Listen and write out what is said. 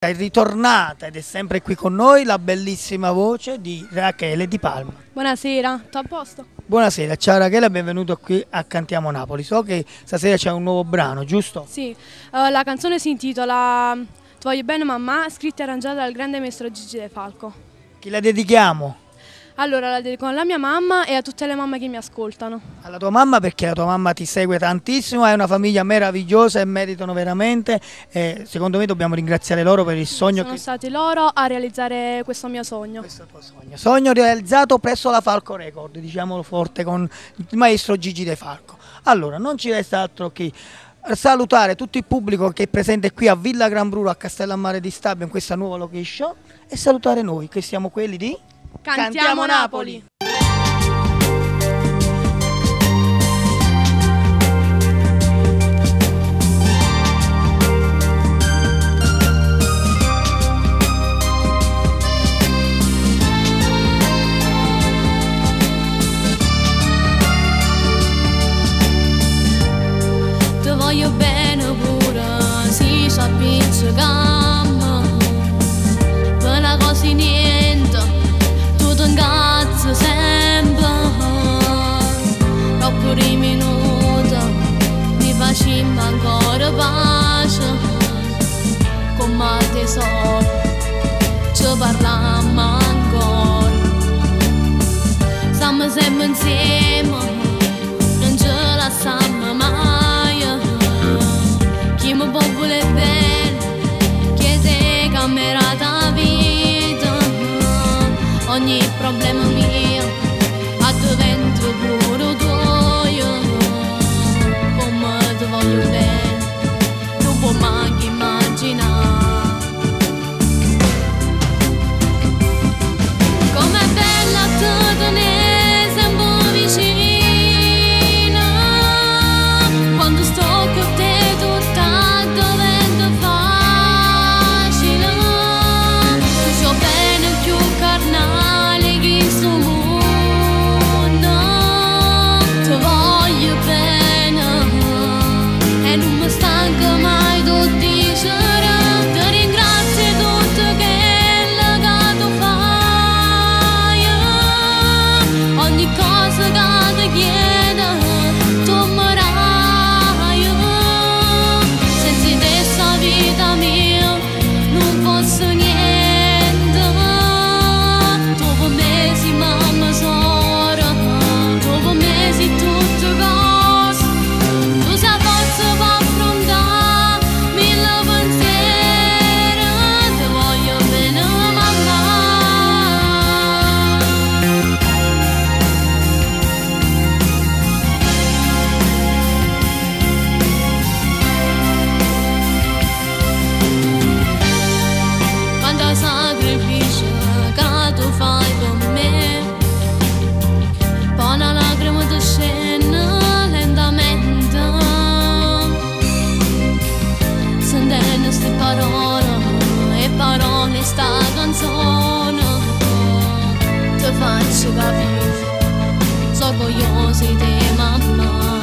È ritornata ed è sempre qui con noi la bellissima voce di Rachele Di Palma. Buonasera, tutto a posto? Buonasera, ciao Rachele, benvenuto qui a Cantiamo Napoli. So che stasera c'è un nuovo brano, giusto? Sì, la canzone si intitola Ti voglio bene mamma, scritta e arrangiata dal grande maestro Gigi De Falco. Chi la dedichiamo? Allora la dedico alla mia mamma e a tutte le mamme che mi ascoltano. Alla tua mamma, perché la tua mamma ti segue tantissimo, è una famiglia meravigliosa e meritano veramente. Secondo me dobbiamo ringraziare loro per il sogno. Sono stati loro a realizzare questo mio sogno. Questo è il tuo sogno. Sogno realizzato presso la Falco Record, diciamolo forte, con il maestro Gigi De Falco. Allora, non ci resta altro che salutare tutto il pubblico che è presente qui a Villa Gran Bruno, a Castellammare di Stabio, in questa nuova location, e salutare noi che siamo quelli di Cantiamo Napoli! Ti voglio bene pure, si ci appiccichiamo, per la cosa niente, tu ti ingazzi sempre, oppure i minuti, mi facciamo ancora pace, come tesoro, ci parliamo ancora, stiamo sempre insieme, non ci lasciamo mai. Chi mi può volere bene, chiede cambiata vita, ogni problema mio a diventa pure tuo, come ti voglio bene, non può mai immaginare. Com'è bella te tenere sempre vicina, quando sto con te. Parole sta canzone ti faccio capire, so curiosi di mamma.